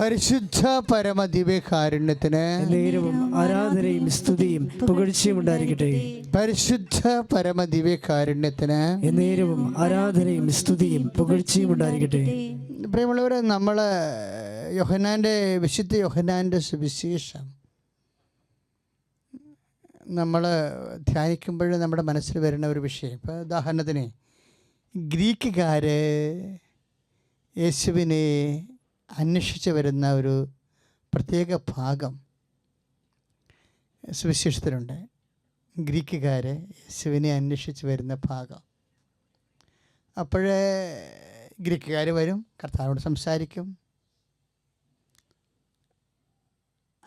പരിശുദ്ധ പരമദിവ്യകാരുണ്യത്തിന് നേരവും ആരാധനയും സ്തുതിയും പുകഴ്ചയും ഉണ്ടായിരിക്കട്ടെ. പരിശുദ്ധ പരമദിവ്യകാരുണ്യത്തിന് നേരവും ആരാധനയും സ്തുതിയും പുകഴ്ചയും ഉണ്ടായിരിക്കട്ടെ. പ്രിയമുള്ളവരെ, നമ്മൾ വിശുദ്ധ യോഹന്നാൻ്റെ സുവിശേഷം നമ്മൾ ധ്യാനിക്കുമ്പോൾ നമ്മുടെ മനസ്സിൽ വരുന്ന ഒരു വിഷയം, ഇപ്പോൾ ഉദാഹരണത്തിന് ഗ്രീക്കുകാർ യേശുവിനെ അന്വേഷിച്ച് വരുന്ന ഒരു പ്രത്യേക ഭാഗം സുവിശേഷത്തിലുണ്ട്. ഗ്രീക്കുകാർ യേശുവിനെ അന്വേഷിച്ച് വരുന്ന ഭാഗം. അപ്പോഴേ ഗ്രീക്കുകാർ വരും, കർത്താവിനോട് സംസാരിക്കും,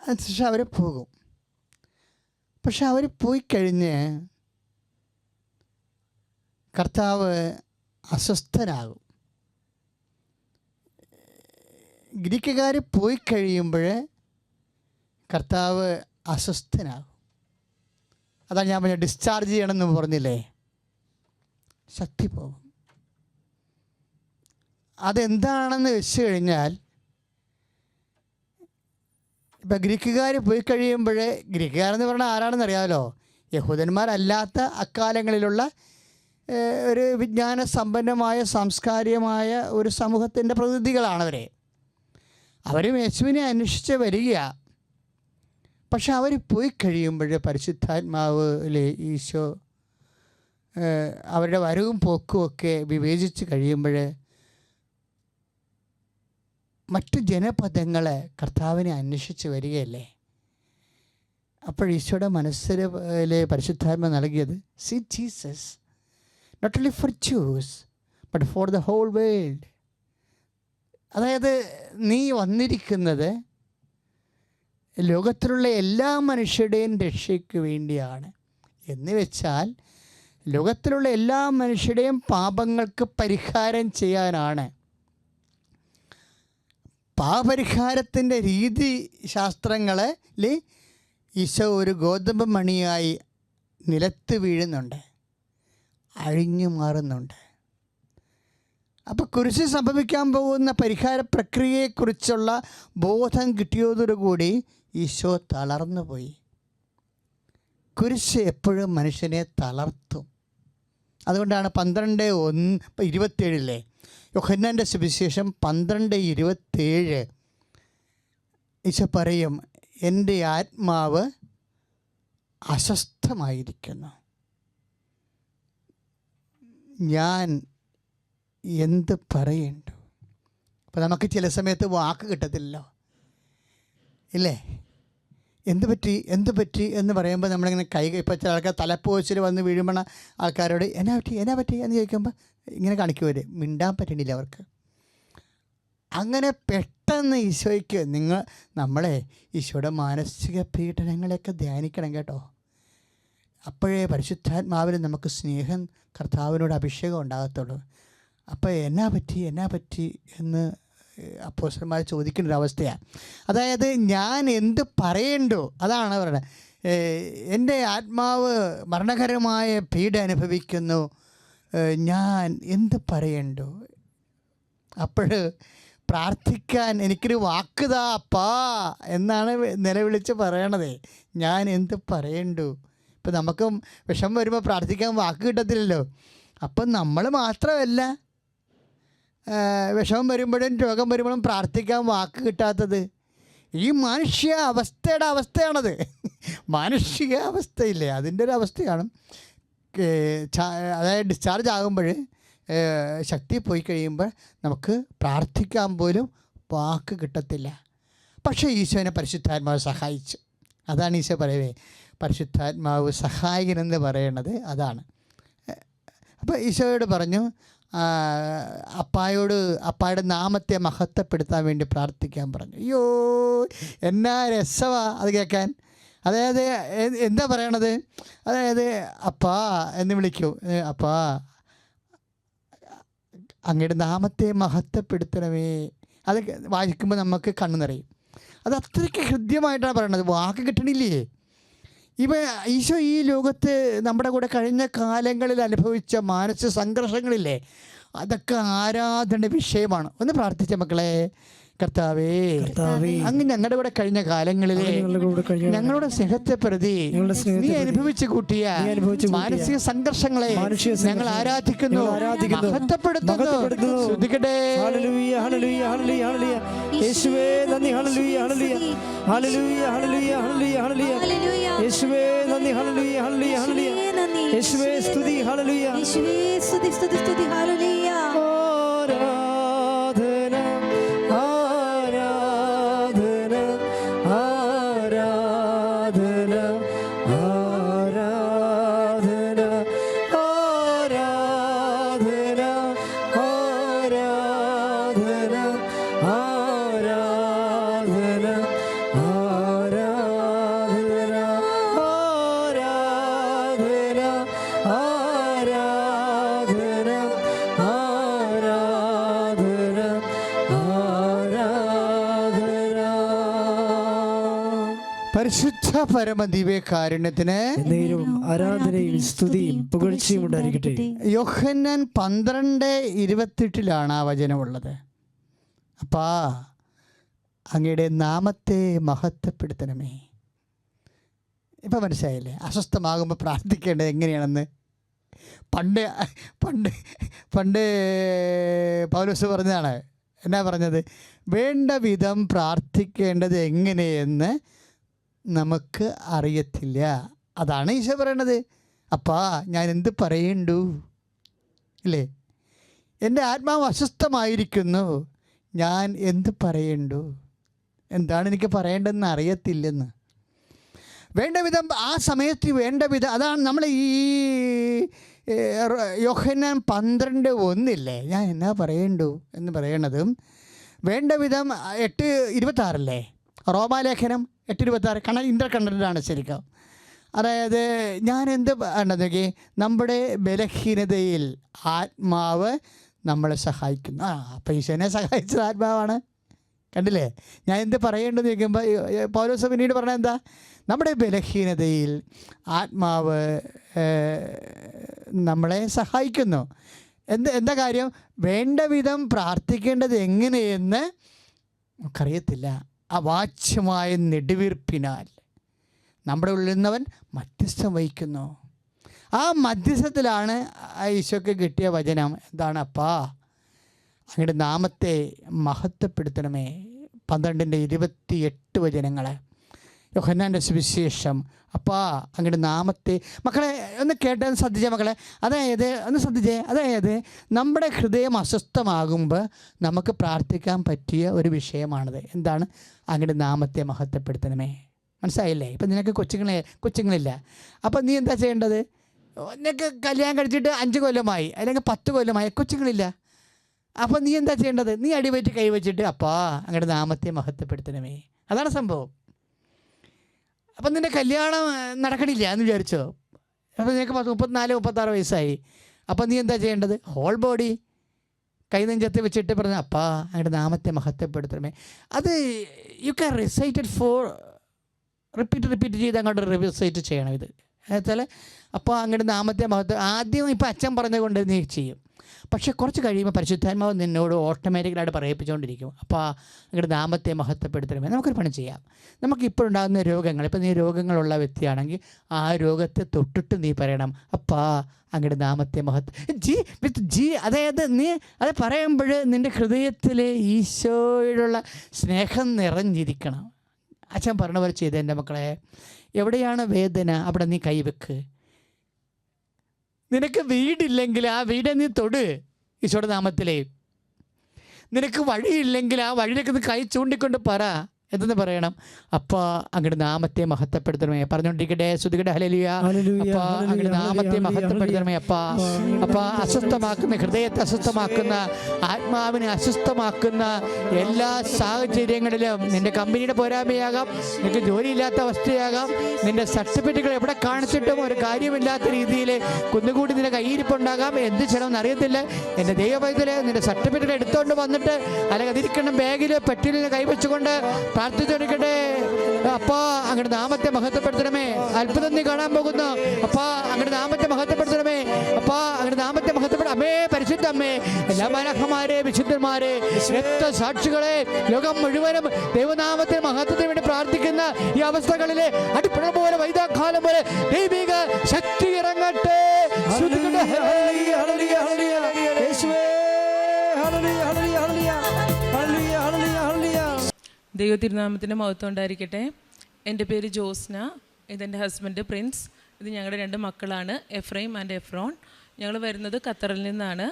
അതിനുശേഷം അവർ പോകും. പക്ഷെ അവർ പോയി കഴിഞ്ഞ് കർത്താവ് അസ്വസ്ഥനാകും. ഗ്രീക്കുകാർ പോയി കഴിയുമ്പോൾ കർത്താവ് അസ്വസ്ഥനാകും. അതാണ് ഞാൻ പറഞ്ഞ ഡിസ്ചാർജ് ചെയ്യണമെന്ന് പറഞ്ഞില്ലേ, ശക്തി പോകും. അതെന്താണെന്ന് വെച്ച് കഴിഞ്ഞാൽ, ഇപ്പം ഗ്രീക്കുകാർ പോയി കഴിയുമ്പോൾ, ഗ്രീക്കുകാരെന്ന് പറഞ്ഞാൽ ആരാണെന്ന് അറിയാമല്ലോ, യഹൂദന്മാരല്ലാത്ത അക്കാലങ്ങളിലുള്ള ഒരു വിജ്ഞാന സമ്പന്നമായ സാംസ്കാരികമായ ഒരു സമൂഹത്തിൻ്റെ പ്രതിനിധികളാണവരെ. അവരും യേശുവിനെ അന്വേഷിച്ച് വരിക. പക്ഷെ അവർ പോയി കഴിയുമ്പോൾ പരിശുദ്ധാത്മാവിലെ ഈശോ അവരുടെ വരവും പോക്കും ഒക്കെ വിവേചിച്ച് കഴിയുമ്പോൾ മറ്റു ജനപദങ്ങളെ കർത്താവിനെ അന്വേഷിച്ച് വരികയല്ലേ. അപ്പോൾ ഈശോയുടെ മനസ്സിലെ പരിശുദ്ധാത്മ നൽകിയത് see Jesus not only for Jews but for the whole world. അതായത് നീ വന്നിരിക്കുന്നത് ലോകത്തിലുള്ള എല്ലാ മനുഷ്യരുടെയും രക്ഷയ്ക്ക് വേണ്ടിയാണ്. എന്ന് വെച്ചാൽ ലോകത്തിലുള്ള എല്ലാ മനുഷ്യരുടെയും പാപങ്ങൾക്ക് പരിഹാരം ചെയ്യാനാണ്. പാപപരിഹാരത്തിൻ്റെ രീതി ശാസ്ത്രങ്ങളിൽ ഈശോ ഒരു ഗോതമ്പ് മണിയായി നിലത്ത് വീഴുന്നുണ്ട്, അഴിഞ്ഞു മാറുന്നുണ്ട്. അപ്പോൾ കുരിശിൽ സംഭവിക്കാൻ പോകുന്ന പരിഹാര പ്രക്രിയയെക്കുറിച്ചുള്ള ബോധം കിട്ടിയതോടുകൂടി ഈശോ തളർന്നു പോയി. കുരിശ് എപ്പോഴും മനുഷ്യനെ തളർത്തും. അതുകൊണ്ടാണ് 12:27 യോഹന്നാൻ്റെ സുവിശേഷം 12:27 ഈശോ പറയും, എൻ്റെ ആത്മാവ് അസ്വസ്ഥമായിരിക്കുന്നു, ഞാൻ എന്ത് പറയണ്ടു. അപ്പോൾ നമുക്ക് ചില സമയത്ത് വാക്ക് കിട്ടത്തില്ലല്ലോ, ഇല്ലേ? എന്ത് പറ്റി എന്ന് പറയുമ്പോൾ നമ്മളിങ്ങനെ ഇപ്പോൾ ചില ആൾക്കാർ തലപ്പോച്ചിൽ വന്ന് വീഴുമ്പോൾ ആൾക്കാരോട് എന്നാ പറ്റി എന്ന് ചോദിക്കുമ്പോൾ ഇങ്ങനെ കാണിക്കുവർ, മിണ്ടാൻ പറ്റണില്ല അവർക്ക്. അങ്ങനെ പെട്ടെന്ന് ഈശോയ്ക്ക് നമ്മളെ ഈശോയുടെ മാനസിക പീഡനങ്ങളെയൊക്കെ ധ്യാനിക്കണം കേട്ടോ. അപ്പോഴേ പരിശുദ്ധാത്മാവിൽ നമുക്ക് സ്നേഹം, കർത്താവിനോട് അഭിഷേകം ഉണ്ടാകത്തുള്ളൂ. അപ്പോൾ എന്നാ പറ്റി എന്ന് അപ്പോസ്തലന്മാർ ചോദിക്കുന്നൊരവസ്ഥയാണ്. അതായത് ഞാൻ എന്ത് പറയണ്ടോ, അതാണ് പറയുന്നത്. എൻ്റെ ആത്മാവ് മരണകരമായ പീഡ അനുഭവിക്കുന്നു, ഞാൻ എന്ത് പറയണ്ടോ. അപ്പോൾ പ്രാർത്ഥിക്കാൻ എനിക്കൊരു വാക്കുതാ അപ്പാ എന്നാണ് നിലവിളിച്ച് പറയണത്. ഞാൻ എന്ത് പറയണ്ടു. ഇപ്പം നമുക്ക് വിഷമം വരുമ്പോൾ പ്രാർത്ഥിക്കാൻ വാക്ക് കിട്ടത്തില്ലല്ലോ. അപ്പം നമ്മൾ മാത്രമല്ല, വിഷമം വരുമ്പോഴും രോഗം വരുമ്പോഴും പ്രാർത്ഥിക്കാൻ വാക്ക് കിട്ടാത്തത് ഈ മാനുഷിക അവസ്ഥയാണത്. മാനുഷിക അവസ്ഥയില്ലേ, അതിൻ്റെ ഒരു അവസ്ഥയാണ്. അതായത് ഡിസ്ചാർജ് ആകുമ്പോൾ, ശക്തി പോയി കഴിയുമ്പോൾ നമുക്ക് പ്രാർത്ഥിക്കാൻ പോലും വാക്ക് കിട്ടത്തില്ല. പക്ഷേ ഈശോനെ പരിശുദ്ധാത്മാവ് സഹായിച്ചു. അതാണ് ഈശോ പറയവേ, പരിശുദ്ധാത്മാവ് സഹായകനെന്ന് പറയണത് അതാണ്. അപ്പോൾ ഈശോയോട് പറഞ്ഞു, അപ്പായുടെ നാമത്തെ മഹത്വപ്പെടുത്താൻ വേണ്ടി പ്രാർത്ഥിക്കാൻ പറഞ്ഞു. അയ്യോ, എന്നാ രസമാണ് അത് കേൾക്കാൻ. അതായത് എന്താ പറയണത്, അതായത് അപ്പാ എന്ന് വിളിക്കൂ, അപ്പാ അങ്ങയുടെ നാമത്തെ മഹത്വപ്പെടുത്തണമേ. അത് വായിക്കുമ്പോൾ നമുക്ക് കണ്ണു നിറയും. അത് അത്രയ്ക്ക് ഹൃദ്യമായിട്ടാണ് പറയണത്, വാക്ക് കിട്ടണില്ലേ. ഈശോ ഈ ലോകത്ത് നമ്മുടെ കൂടെ കഴിഞ്ഞ കാലങ്ങളിൽ അനുഭവിച്ച മാനസിക സംഘർഷങ്ങളില്ലേ, അതൊക്കെ ആരാധന വിഷയമാണ്. ഒന്ന് പ്രാർത്ഥിച്ച മക്കളെ, കർത്താവേ, കർത്താവേ, അങ്ങ് ഞങ്ങളുടെ കൂടെ കഴിഞ്ഞ കാലങ്ങളിലെ ഞങ്ങളുടെ കൂടെ കഴിഞ്ഞ ഞങ്ങളുടെ സ്നേഹത്തെ പ്രതി ഞങ്ങളുടെ സ്നേഹത്തെ നീ പ്രതി അനുഭവിച്ചു കൂട്ടിയ മാനസിക സംഘർഷങ്ങളെ ഞങ്ങൾ ആരാധിക്കുന്നു, മഹത്വപ്പെടുത്തുന്നു. സ്തുതിക്കട്ടെ. Hallelujah, hallelujah, hallelujah, hallelujah. യേശുവേ നന്ദി. Hallelujah, hallelujah, hallelujah, hallelujah, hallelujah, hallelujah. യേശുവേ നന്ദി. Hallelujah, hallelujah, hallelujah. യേശുവേ സ്തുതി. ഹല്ലേലൂയ, യേശുവേ സ്തുതി, സ്തുതി, സ്തുതി. ഹല്ലേലൂയ. ആരാധന, ആരാധന, ആരാധന, ആരാധന, ആരാധന, ആരാധന, ആരാധന, ആരാധന, ആരാധന, ആരാധന, ആരാധന. പരിശുദ്ധ പരമദിവ്യകാരുണ്യത്തിന് നേരവും ആരാധനയും സ്തുതിയും പുകഴ്ചയും ഉണ്ടായിരിക്കട്ടെ. യോഹന്നാൻ 12:28 ആ വചനമുള്ളത്. അപ്പാ, അങ്ങയുടെ നാമത്തെ മഹത്വപ്പെടുത്തണമേ. ഇപ്പം മനസ്സിലായില്ലേ അസ്വസ്ഥമാകുമ്പോൾ പ്രാർത്ഥിക്കേണ്ടത് എങ്ങനെയാണെന്ന്? പണ്ട് പണ്ട് പണ്ട് പൗലോസ് പറഞ്ഞതാണ്. എന്നാ പറഞ്ഞത്? വേണ്ട വിധം പ്രാർത്ഥിക്കേണ്ടത് എങ്ങനെയെന്ന് നമുക്ക് അറിയത്തില്ല. അതാണ് ഈശോ പറയണത്. അപ്പാ, ഞാൻ എന്ത് പറയണ്ടു ഇല്ലേ? എൻ്റെ ആത്മാവ് അസ്വസ്ഥമായിരിക്കുന്നു, ഞാൻ എന്ത് പറയണ്ടു? എന്താണ് എനിക്ക് പറയേണ്ടതെന്ന് അറിയത്തില്ലെന്ന്. വേണ്ട വിധം ആ സമയത്ത് വേണ്ട വിധം, അതാണ് നമ്മൾ ഈ യോഹന്നാൻ 12:1 ഞാൻ എന്നാ പറയണ്ടു എന്ന് പറയണതും വേണ്ട വിധം 8:26 റോമാലേഖനം 8:26 ഇൻ്റർ കണ്ടൻ്റാണ് ശരിക്കും. അതായത് ഞാൻ എന്ത് നോക്കി, നമ്മുടെ ബലഹീനതയിൽ ആത്മാവ് നമ്മളെ സഹായിക്കുന്നു. അപ്പം ഈശോനെ സഹായിച്ചത് ആത്മാവാണ്. കണ്ടില്ലേ? ഞാൻ എന്ത് പറയേണ്ടതെന്ന് ചോദിക്കുമ്പോൾ പൗലോസ് പിന്നീട് പറഞ്ഞത് എന്താ? നമ്മുടെ ബലഹീനതയിൽ ആത്മാവ് നമ്മളെ സഹായിക്കുന്നു. എന്താ കാര്യം? വേണ്ട വിധം പ്രാർത്ഥിക്കേണ്ടത് എങ്ങനെയെന്ന് നമുക്കറിയത്തില്ല. അവാച്യമായ നെടുവീർപ്പിനാൽ നമ്മുടെ ഉള്ളിൽ നിന്നവൻ മധ്യസ്ഥം വഹിക്കുന്നു. ആ മധ്യസ്ഥത്തിലാണ് ഈശോയ്ക്ക് കിട്ടിയ വചനം എന്താണ്? അപ്പാ, അങ്ങയുടെ നാമത്തെ മഹത്വപ്പെടുത്തണമേ. 12:28 വചനങ്ങൾ യോഹന്നാൻ്റെ സുവിശേഷം. അപ്പാ, അങ്ങയുടെ നാമത്തെ, മക്കളെ ഒന്ന് കേട്ടൊന്ന് ശ്രദ്ധിച്ചേ മക്കളെ. അതായത് നമ്മുടെ ഹൃദയം അസ്വസ്ഥമാകുമ്പോൾ നമുക്ക് പ്രാർത്ഥിക്കാൻ പറ്റിയ ഒരു വിഷയമാണിത്. എന്താണ്? അങ്ങയുടെ നാമത്തെ മഹത്വപ്പെടുത്തണമേ. മനസ്സിലായില്ലേ? ഇപ്പം നിനക്ക് കൊച്ചുങ്ങളില്ല. അപ്പം നീ എന്താ ചെയ്യേണ്ടത്? നിനക്ക് കല്യാണം കഴിച്ചിട്ട് 5 കൊല്ലമായി അല്ലെങ്കിൽ 10 കൊല്ലമായി, കൊച്ചുങ്ങളില്ല. അപ്പം നീ എന്താ ചെയ്യേണ്ടത്? നീ അടിവെച്ച് കൈവച്ചിട്ട് അപ്പാ, അങ്ങയുടെ നാമത്തെ മഹത്വപ്പെടുത്തണമേ. അതാണ് സംഭവം. അപ്പം നിൻ്റെ കല്യാണം നടക്കണില്ല എന്ന് വിചാരിച്ചോ? അപ്പം നിനക്ക് 34-36 വയസ്സായി. അപ്പം നീ എന്താ ചെയ്യേണ്ടത്? ഹോൾ ബോഡി കൈ നെഞ്ചത്ത് വെച്ചിട്ട് പറഞ്ഞ അപ്പാ, അങ്ങയുടെ നാമത്തെ മഹത്വപ്പെടുത്തണമേ. അത് you can recited for repeat ചെയ്ത് അങ്ങോട്ട് റിസൈറ്റ് ചെയ്യണം. ഇത് എന്നുവെച്ചാൽ അപ്പോൾ അങ്ങയുടെ നാമത്തെ മഹത്വം ആദ്യം ഇപ്പം അച്ഛൻ പറഞ്ഞുകൊണ്ട് നീ ചെയ്യും. പക്ഷേ കുറച്ച് കഴിയുമ്പോൾ പരിശുദ്ധാത്മാവ് നിന്നോട് ഓട്ടോമാറ്റിക്കലായിട്ട് പറയിപ്പിച്ചുകൊണ്ടിരിക്കും. അപ്പോൾ അങ്ങയുടെ നാമത്തെ മഹത്വപ്പെടുത്തണമേ. നമുക്കൊരു പണി ചെയ്യാം. നമുക്കിപ്പോഴുണ്ടാകുന്ന രോഗങ്ങൾ, ഇപ്പം നീ രോഗങ്ങളുള്ള വ്യക്തിയാണെങ്കിൽ ആ രോഗത്തെ തൊട്ടിട്ട് നീ പറയണം അപ്പാ, അങ്ങയുടെ നാമത്തെ അതായത് നീ അത് പറയുമ്പോൾ നിൻ്റെ ഹൃദയത്തിൽ ഈശോയോടുള്ള സ്നേഹം നിറഞ്ഞിരിക്കണം. അച്ഛൻ പറഞ്ഞ പോലെ ചെയ്ത് എൻ്റെ മക്കളെ. എവിടെയാണ് വേദന അവിടെ നീ കൈവെക്ക്. നിനക്ക് വീടില്ലെങ്കിൽ ആ വീടെ നീ തൊട് ഈശോയുടെ നാമത്തിലേ. നിനക്ക് വഴിയില്ലെങ്കിൽ ആ വഴിയിലേക്ക് നീ കൈ ചൂണ്ടിക്കൊണ്ട് പറ. എന്തെന്ന് പറയണം? അപ്പാ, അങ്ങയുടെ നാമത്തെ മഹത്വപ്പെടുത്തണമേ. പറഞ്ഞുകൊണ്ടിരിക്കട്ടെ. സ്തുതിക്കട്ടെ. ഹല്ലേലൂയ. അപ്പാ, അങ്ങയുടെ നാമത്തെ മഹത്വപ്പെടുത്തണമേ. അപ്പാ, അസ്വസ്ഥമാക്കുന്ന ഹൃദയത്തെ അസ്വസ്ഥമാക്കുന്ന ആത്മാവിനെ അസ്വസ്ഥമാക്കുന്ന എല്ലാ സാഹചര്യങ്ങളിലും നിന്റെ കമ്പനിയുടെ പോരായ്മയാകാം, നിനക്ക് ജോലിയില്ലാത്ത അവസ്ഥയാകാം, നിന്റെ സർട്ടിഫിക്കറ്റുകൾ എവിടെ കാണിച്ചിട്ടും ഒരു കാര്യമില്ലാത്ത രീതിയിൽ കുന്നുകൂടി നിന്റെ കയ്യിരിപ്പുണ്ടാകാം. എന്ത് ചെയ്യണമെന്ന് അറിയത്തില്ല. എൻ്റെ ദൈവവൈദ്യരെ നിന്റെ സർട്ടിഫിക്കറ്റ് എടുത്തുകൊണ്ട് വന്നിട്ട് അല്ലെങ്കിൽ അതിരിക്കണം ബാഗിൽ പെട്ടിയിൽ കൈവച്ചുകൊണ്ട് പ്രാർത്ഥിച്ചെടുക്കട്ടെ. അപ്പാ അങ്ങയുടെ നാമത്തെ മഹത്വപ്പെടുത്തണമേ. അത്ഭുതം നീ കാണാൻ പോകുന്നു. അപ്പാ അങ്ങയുടെ നാമത്തെ മഹത്വപ്പെടുത്തണമേ. അപ്പാ അങ്ങയുടെ നാമത്തെ അമ്മേ, പരിശുദ്ധ അമ്മേ, എല്ലാ മാലാഖമാരെ, വിശുദ്ധന്മാരെ, രക്തസാക്ഷികളെ, ലോകം മുഴുവനും ദൈവനാമത്തെ മഹത്വത്തിന് വേണ്ടി പ്രാർത്ഥിക്കുന്ന ഈ അവസ്ഥകളിലെ അടിപ്പുഴ പോലെ വൈദാകാലം പോലെ ദൈവിക ശക്തി ഇറങ്ങട്ടെ. ദൈവ തിരുനാമത്തിൻ്റെ മഹത്വം ഉണ്ടായിരിക്കട്ടെ. എൻ്റെ പേര് ജോസ്ന, ഇതെൻ്റെ ഹസ്ബൻഡ് പ്രിൻസ്, ഇത് ഞങ്ങളുടെ 2 മക്കളാണ്, എഫ്രൈം ആൻഡ് എഫ്രോൺ. ഞങ്ങൾ വരുന്നത് ഖത്തറിൽ നിന്നാണ്.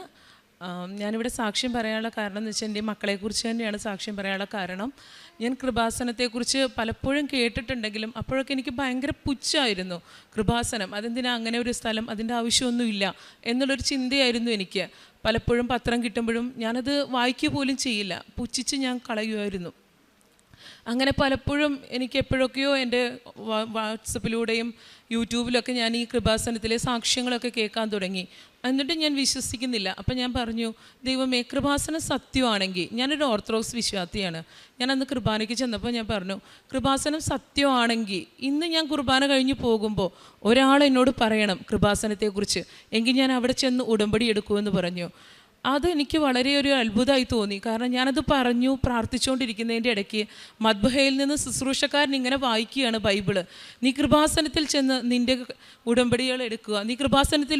ഞാനിവിടെ സാക്ഷ്യം പറയാനുള്ള കാരണം എന്ന് വെച്ചാൽ എൻ്റെ മക്കളെക്കുറിച്ച് തന്നെയാണ് സാക്ഷ്യം പറയാനുള്ള കാരണം. ഞാൻ കൃപാസനത്തെക്കുറിച്ച് പലപ്പോഴും കേട്ടിട്ടുണ്ടെങ്കിലും അപ്പോഴൊക്കെ എനിക്ക് ഭയങ്കര പുച്ഛമായിരുന്നു. കൃപാസനം അതെന്തിനാ അങ്ങനെ ഒരു സ്ഥലം, അതിൻ്റെ ആവശ്യമൊന്നുമില്ല എന്നുള്ളൊരു ചിന്തയായിരുന്നു എനിക്ക്. പലപ്പോഴും പത്രം കിട്ടുമ്പോഴും ഞാനത് വായിക്കുക പോലും ചെയ്യില്ല, പുച്ഛിച്ച് ഞാൻ കളയുമായിരുന്നു. അങ്ങനെ പലപ്പോഴും എനിക്ക് എപ്പോഴൊക്കെയോ എൻ്റെ വാട്സപ്പിലൂടെയും യൂട്യൂബിലൊക്കെ ഞാൻ ഈ കൃപാസനത്തിലെ സാക്ഷ്യങ്ങളൊക്കെ കേൾക്കാൻ തുടങ്ങി. എന്നിട്ട് ഞാൻ വിശ്വസിക്കുന്നില്ല. അപ്പം ഞാൻ പറഞ്ഞു, ദൈവമേ, കൃപാസനം സത്യമാണെങ്കിൽ, ഞാനൊരു ഓർത്തഡോക്സ് വിശ്വാസിയാണ്. ഞാൻ അന്ന് കുർബാനയ്ക്ക് ചെന്നപ്പോൾ ഞാൻ പറഞ്ഞു, കൃപാസനം സത്യമാണെങ്കിൽ ഇന്ന് ഞാൻ കുർബാന കഴിഞ്ഞ് പോകുമ്പോൾ ഒരാൾ എന്നോട് പറയണം കൃപാസനത്തെക്കുറിച്ച്, എങ്കിൽ ഞാൻ അവിടെ ചെന്ന് ഉടമ്പടി എടുക്കുമെന്ന് പറഞ്ഞു. അതെനിക്ക് വളരെ ഒരു അത്ഭുതമായി തോന്നി. കാരണം ഞാനത് പറഞ്ഞു പ്രാർത്ഥിച്ചുകൊണ്ടിരിക്കുന്നതിൻ്റെ ഇടയ്ക്ക് മദ്ബഹയിൽ നിന്ന് ശുശ്രൂഷക്കാരൻ ഇങ്ങനെ വായിക്കുകയാണ് ബൈബിള്. നീ കൃപാസനത്തിൽ ചെന്ന് നിൻ്റെ ഉടമ്പടികൾ എടുക്കുക, നീ കൃപാസനത്തിൽ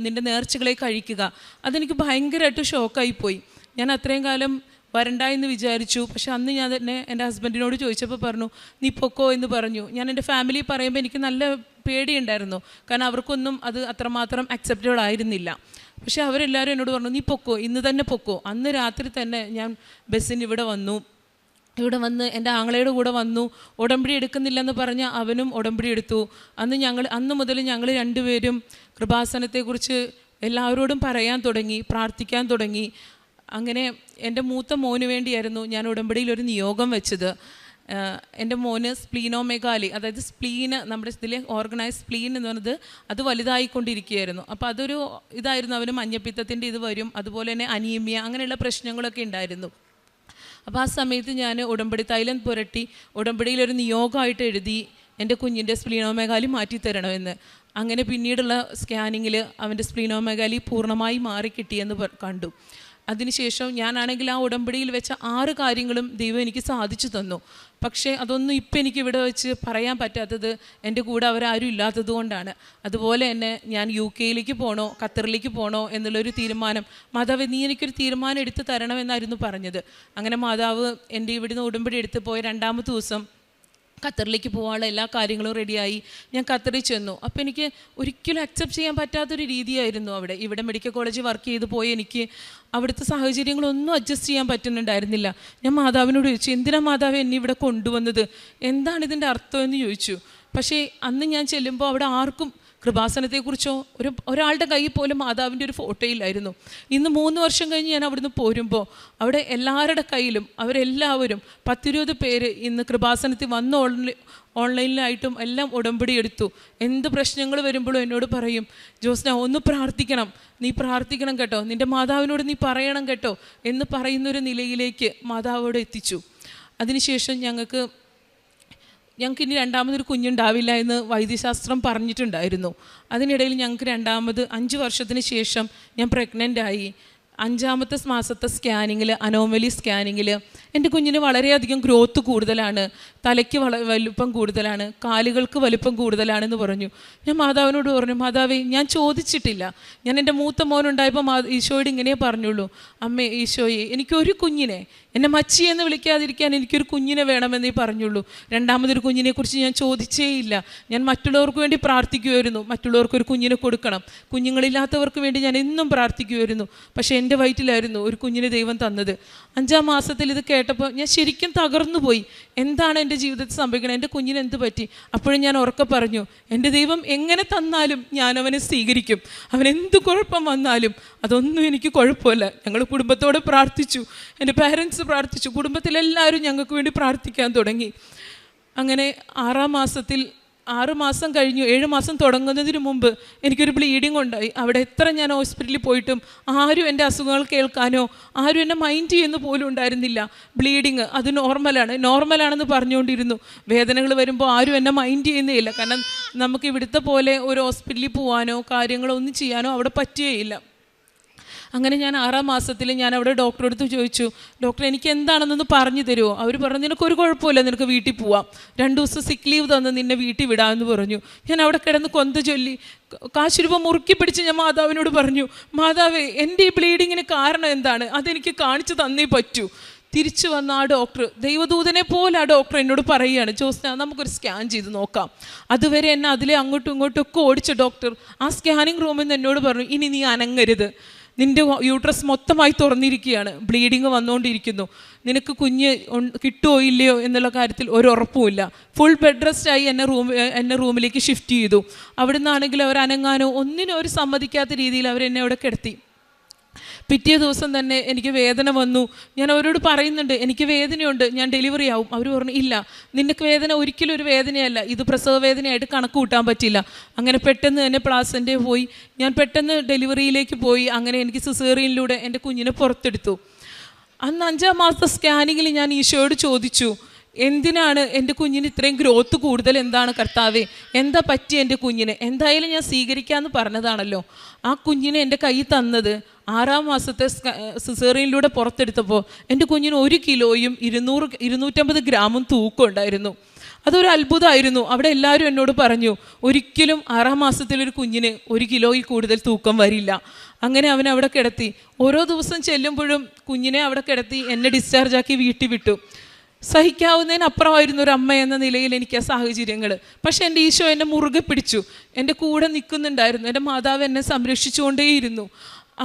നിൻ്റെ നേർച്ചകളെ കഴിക്കുക. അതെനിക്ക് ഭയങ്കരമായിട്ട് ഷോക്കായിപ്പോയി. ഞാൻ അത്രയും കാലം വരണ്ട എന്ന് വിചാരിച്ചു. പക്ഷെ അന്ന് ഞാൻ തന്നെ എൻ്റെ ഹസ്ബൻഡിനോട് ചോദിച്ചപ്പോൾ പറഞ്ഞു, നീ പൊക്കോ എന്ന് പറഞ്ഞു. ഞാൻ എൻ്റെ ഫാമിലി പറയുമ്പോൾ എനിക്ക് നല്ല പേടിയുണ്ടായിരുന്നു. കാരണം അവർക്കൊന്നും അത് അത്രമാത്രം അക്സെപ്റ്റബിൾ ആയിരുന്നില്ല. പക്ഷെ അവരെല്ലാവരും എന്നോട് പറഞ്ഞു, നീ പൊക്കോ, ഇന്ന് തന്നെ പൊക്കോ. അന്ന് രാത്രി തന്നെ ഞാൻ ബസ്സിന് ഇവിടെ വന്ന് എൻ്റെ ആങ്ങളയുടെ കൂടെ വന്നു. ഉടമ്പടി എടുക്കുന്നില്ലെന്ന് പറഞ്ഞ് അവനും ഉടമ്പടി എടുത്തു. അന്ന് മുതൽ ഞങ്ങൾ 2 പേരും കൃപാസനത്തെക്കുറിച്ച് എല്ലാവരോടും പറയാൻ തുടങ്ങി, പ്രാർത്ഥിക്കാൻ തുടങ്ങി. അങ്ങനെ എൻ്റെ മൂത്ത മോന് വേണ്ടിയായിരുന്നു ഞാൻ ഉടമ്പടിയിൽ ഒരു നിയോഗം വെച്ചത്. എൻ്റെ മോന് സ്പ്ലീനോമെഗാലി, അതായത് സ്പ്ലീന്, നമ്മുടെ ഇതിലെ ഓർഗനൈസ് സ്പ്ലീൻ എന്ന് പറയുന്നത് അത് വലുതായിക്കൊണ്ടിരിക്കുകയായിരുന്നു. അപ്പോൾ അതൊരു ഇതായിരുന്നു, അവന് മഞ്ഞപ്പിത്തത്തിൻ്റെ ഇത് വരും, അതുപോലെ തന്നെ അനീമിയ, അങ്ങനെയുള്ള പ്രശ്നങ്ങളൊക്കെ ഉണ്ടായിരുന്നു. അപ്പോൾ ആ സമയത്ത് ഞാൻ ഉടമ്പടി തൈലം പുരട്ടി ഉടമ്പടിയിലൊരു നിയോഗമായിട്ട് എഴുതി, എൻ്റെ കുഞ്ഞിൻ്റെ സ്പ്ലീനോമെഗാലി മാറ്റിത്തരണമെന്ന്. അങ്ങനെ പിന്നീടുള്ള സ്കാനിങ്ങിൽ അവൻ്റെ സ്പ്ലീനോമെഗാലി പൂർണ്ണമായി മാറിക്കിട്ടിയെന്ന് കണ്ടു. അതിനുശേഷം ഞാനാണെങ്കിൽ ആ ഉടമ്പടിയിൽ വെച്ച 6 കാര്യങ്ങളും ദൈവം എനിക്ക് സാധിച്ചു തന്നു. പക്ഷേ അതൊന്നും ഇപ്പം എനിക്ക് ഇവിടെ വെച്ച് പറയാൻ പറ്റാത്തത് എൻ്റെ കൂടെ അവരാരും ഇല്ലാത്തത് കൊണ്ടാണ്. അതുപോലെ തന്നെ ഞാൻ UK പോകണോ ഖത്തറിലേക്ക് പോകണോ എന്നുള്ളൊരു തീരുമാനം, മാതാവ് നീ എനിക്കൊരു തീരുമാനം എടുത്ത് തരണമെന്നായിരുന്നു പറഞ്ഞത്. അങ്ങനെ മാതാവ് എൻ്റെ ഇവിടുന്ന് ഉടമ്പടി എടുത്ത് പോയ 2ാമത്തെ ദിവസം ഖത്തറിലേക്ക് പോകാനുള്ള എല്ലാ കാര്യങ്ങളും റെഡിയായി. ഞാൻ ഖത്തറിൽ ചെന്നു. അപ്പോൾ എനിക്ക് ഒരിക്കലും അക്സെപ്റ്റ് ചെയ്യാൻ പറ്റാത്തൊരു രീതിയായിരുന്നു ഇവിടെ മെഡിക്കൽ കോളേജിൽ വർക്ക് ചെയ്ത് പോയി എനിക്ക് അവിടുത്തെ സാഹചര്യങ്ങളൊന്നും അഡ്ജസ്റ്റ് ചെയ്യാൻ പറ്റുന്നുണ്ടായിരുന്നില്ല. ഞാൻ മാതാവിനോട് ചോദിച്ചു, എന്തിനാ മാതാവ് എന്നെ ഇവിടെ കൊണ്ടുവന്നത്, എന്താണ് ഇതിൻ്റെ അർത്ഥം എന്ന് ചോദിച്ചു. പക്ഷേ അന്ന് ഞാൻ ചെല്ലുമ്പോൾ അവിടെ ആർക്കും കൃപാസനത്തെക്കുറിച്ചോ ഒരാളുടെ കയ്യിൽ പോലും മാതാവിൻ്റെ ഒരു ഫോട്ടോയിലായിരുന്നു. ഇന്ന് 3 വർഷം കഴിഞ്ഞ് ഞാൻ അവിടുന്ന് പോരുമ്പോൾ അവിടെ എല്ലാവരുടെ കയ്യിലും അവരെല്ലാവരും 10-20 പേര് ഇന്ന് കൃപാസനത്തിൽ വന്ന് ഓൺലൈനിലായിട്ടും എല്ലാം ഉടമ്പടി എടുത്തു. എന്ത് പ്രശ്നങ്ങൾ വരുമ്പോഴും എന്നോട് പറയും, ജോസ്ന ഒന്ന് പ്രാർത്ഥിക്കണം, നീ പ്രാർത്ഥിക്കണം കേട്ടോ, നിൻ്റെ മാതാവിനോട് നീ പറയണം കേട്ടോ എന്ന് പറയുന്നൊരു നിലയിലേക്ക് മാതാവോട് എത്തിച്ചു. അതിനുശേഷം ഞങ്ങൾക്ക് ഇനി 2ാമതൊരു കുഞ്ഞുണ്ടാവില്ല എന്ന് വൈദ്യശാസ്ത്രം പറഞ്ഞിട്ടുണ്ടായിരുന്നു. അതിനിടയിൽ ഞങ്ങൾക്ക് 5 വർഷത്തിന് ശേഷം ഞാൻ പ്രഗ്നൻ്റായി. 5ാമത്തെ മാസത്തെ സ്കാനിങ്ങിൽ, അനോമലി സ്കാനിങ്ങിൽ എൻ്റെ കുഞ്ഞിന് വളരെയധികം ഗ്രോത്ത് കൂടുതലാണ്, തലയ്ക്ക് വലുപ്പം കൂടുതലാണ്, കാലുകൾക്ക് വലുപ്പം കൂടുതലാണെന്ന് പറഞ്ഞു. ഞാൻ മാതാവിനോട് പറഞ്ഞു, മാതാവേ ഞാൻ ചോദിച്ചിട്ടില്ല, ഞാൻ എൻ്റെ മൂത്ത മോനുണ്ടായപ്പോൾ ഈശോയോട് ഇങ്ങനെ പറഞ്ഞുള്ളൂ, അമ്മേ ഈശോയെ എനിക്കൊരു കുഞ്ഞിനെ, എന്നെ മച്ചി എന്ന് വിളിക്കാതിരിക്കാൻ എനിക്കൊരു കുഞ്ഞിനെ വേണമെന്നേ പറഞ്ഞുള്ളൂ. 2ാമതൊരു കുഞ്ഞിനെക്കുറിച്ച് ഞാൻ ചോദിച്ചേയില്ല. ഞാൻ മറ്റുള്ളവർക്ക് വേണ്ടി പ്രാർത്ഥിക്കുമായിരുന്നു, മറ്റുള്ളവർക്കൊരു കുഞ്ഞിനെ കൊടുക്കണം, കുഞ്ഞുങ്ങളില്ലാത്തവർക്ക് വേണ്ടി ഞാൻ എന്നും പ്രാർത്ഥിക്കുമായിരുന്നു. പക്ഷേ എൻ്റെ വയറ്റിലായിരുന്നു ഒരു കുഞ്ഞിനെ ദൈവം തന്നത്. 5ാം മാസത്തിൽ ഇത് കേട്ടപ്പോൾ ഞാൻ ശരിക്കും തകർന്നു പോയി. എന്താണ് എൻ്റെ ജീവിതത്തിൽ സംഭവിക്കണം, എൻ്റെ കുഞ്ഞിന് എന്ത് പറ്റി? അപ്പോഴും ഞാൻ ഉറക്കെ പറഞ്ഞു, എൻ്റെ ദൈവം എങ്ങനെ തന്നാലും ഞാൻ അവനെ സ്വീകരിക്കും, അവനെന്ത് കുഴപ്പം വന്നാലും അതൊന്നും എനിക്ക് കുഴപ്പമില്ല. ഞങ്ങൾ കുടുംബത്തോടെ പ്രാർത്ഥിച്ചു, എൻ്റെ പാരൻസ് പ്രാർത്ഥിച്ചു, കുടുംബത്തിലെല്ലാവരും ഞങ്ങൾക്ക് വേണ്ടി പ്രാർത്ഥിക്കാൻ തുടങ്ങി. അങ്ങനെ 6ാം മാസത്തിൽ 6 മാസം കഴിഞ്ഞു. 7 മാസം തുടങ്ങുന്നതിന് മുമ്പ് എനിക്കൊരു ബ്ലീഡിങ് ഉണ്ടായി. അവിടെ എത്ര ഞാൻ ഹോസ്പിറ്റലിൽ പോയിട്ടും ആരും എൻ്റെ അസുഖങ്ങൾ കേൾക്കാനോ ആരും എന്നെ മൈൻഡ് ചെയ്യുന്ന പോലും ഉണ്ടായിരുന്നില്ല. ബ്ലീഡിങ് അത് നോർമലാണെന്ന് പറഞ്ഞുകൊണ്ടിരുന്നു. വേദനകൾ വരുമ്പോൾ ആരും എന്നെ മൈൻഡ് ചെയ്യുന്നേയില്ല. കാരണം നമുക്ക് ഇവിടുത്തെ പോലെ ഒരു ഹോസ്പിറ്റലിൽ പോകാനോ കാര്യങ്ങളോ ഒന്നും ചെയ്യാനോ അവിടെ പറ്റുകയില്ല. അങ്ങനെ ഞാൻ 6-ാം മാസത്തിൽ ഞാൻ അവിടെ ഡോക്ടറെ അടുത്ത് ചോദിച്ചു, ഡോക്ടർ എനിക്ക് എന്താണെന്നൊന്ന് പറഞ്ഞു തരുമോ? അവർ പറഞ്ഞു, നിനക്കൊരു കുഴപ്പമില്ല, നിനക്ക് വീട്ടിൽ പോവാം, 2 ദിവസം സിക്ക് ലീവ് തന്ന് നിന്നെ വീട്ടിൽ വിടാമെന്ന് പറഞ്ഞു. ഞാൻ അവിടെ കിടന്ന് കൊന്ത ചൊല്ലി കാശുരൂപ മുറുക്കി പിടിച്ച് ഞാൻ മാതാവിനോട് പറഞ്ഞു, മാതാവേ എൻ്റെ ഈ ബ്ലീഡിങ്ങിന് കാരണം എന്താണ്, അതെനിക്ക് കാണിച്ചു തന്നേ പറ്റൂ. തിരിച്ചു വന്ന ആ ഡോക്ടർ ദൈവദൂതനെ പോലെ ആ ഡോക്ടർ എന്നോട് പറയുകയാണ്, ജോസ്ന നമുക്കൊരു സ്കാൻ ചെയ്ത് നോക്കാം. അതുവരെ എന്നെ അതിലെ അങ്ങോട്ടും ഇങ്ങോട്ടും ഒക്കെ ഓടിച്ച ഡോക്ടർ ആ സ്കാനിങ് റൂമിൽ നിന്ന് എന്നോട് പറഞ്ഞു, ഇനി നീ അനങ്ങരുത്, നിൻ്റെ യൂട്രസ് മൊത്തമായി തുറന്നിരിക്കുകയാണ്, ബ്ലീഡിങ് വന്നുകൊണ്ടിരിക്കുന്നു, നിനക്ക് കുഞ്ഞ് കിട്ടുമോ ഇല്ലയോ എന്നുള്ള കാര്യത്തിൽ ഒരു ഉറപ്പുമില്ല. ഫുൾ ബെഡ് റെസ്റ്റായി എന്നെ റൂമിലേക്ക് ഷിഫ്റ്റ് ചെയ്തു. അവിടെ നിന്നാണെങ്കിൽ അവർ അനങ്ങാനോ ഒന്നിനും ഒരു സമ്മതിക്കാത്ത രീതിയിൽ അവരെന്നെ അവിടെ കിടത്തി. പിറ്റേ ദിവസം തന്നെ എനിക്ക് വേദന വന്നു. ഞാൻ അവരോട് പറയുന്നുണ്ട്, എനിക്ക് വേദനയുണ്ട്, ഞാൻ ഡെലിവറി ആവും. അവർ പറഞ്ഞു, ഇല്ല, നിനക്ക് വേദന ഒരിക്കലും ഒരു വേദനയല്ല, ഇത് പ്രസവ വേദനയായിട്ട് കണക്ക് കൂട്ടാൻ പറ്റില്ല. അങ്ങനെ പെട്ടെന്ന് തന്നെ പ്ലാസൻ്റെ പോയി, ഞാൻ പെട്ടെന്ന് ഡെലിവറിയിലേക്ക് പോയി. അങ്ങനെ എനിക്ക് സിസേറിയനിലൂടെ എൻ്റെ കുഞ്ഞിനെ പുറത്തെടുത്തു. അന്ന് 5-ാം മാസത്തെ സ്കാനിങ്ങിൽ ഞാൻ ഈശോയോട് ചോദിച്ചു, എന്തിനാണ് എൻ്റെ കുഞ്ഞിന് ഇത്രയും ഗ്രോത്ത് കൂടുതൽ, എന്താണ് കർത്താവേ, എന്താ പറ്റി എൻ്റെ കുഞ്ഞിന്? എന്തായാലും ഞാൻ സ്വീകരിക്കാമെന്ന് പറഞ്ഞതാണല്ലോ. ആ കുഞ്ഞിനെ എൻ്റെ കയ്യിൽ തന്നത് 6-ാം മാസത്തെ സിസേറിയനിലൂടെ പുറത്തെടുത്തപ്പോൾ എൻ്റെ കുഞ്ഞിന് 1 കിലോയും 250 ഗ്രാമും തൂക്കം ഉണ്ടായിരുന്നു. അതൊരു അത്ഭുതമായിരുന്നു. അവിടെ എല്ലാവരും എന്നോട് പറഞ്ഞു, ഒരിക്കലും 6-ാം മാസത്തിലൊരു കുഞ്ഞിന് 1 കിലോയിൽ കൂടുതൽ തൂക്കം വരില്ല. അങ്ങനെ അവനെ അവിടെ കിടത്തി. ഓരോ ദിവസം ചെല്ലുമ്പോഴും കുഞ്ഞിനെ അവിടെ കിടത്തി എന്നെ ഡിസ്ചാർജാക്കി വീട്ടിൽ വിട്ടു. സഹിക്കാവുന്നതിനപ്പുറമായിരുന്നു ഒരു അമ്മ എന്ന നിലയിൽ എനിക്ക് ആ സാഹചര്യങ്ങൾ. പക്ഷേ എൻ്റെ ഈശോ എന്നെ മുറുകെ പിടിച്ചു, എൻ്റെ കൂടെ നിൽക്കുന്നുണ്ടായിരുന്നു. എൻ്റെ മാതാവ് എന്നെ സംരക്ഷിച്ചുകൊണ്ടേയിരുന്നു.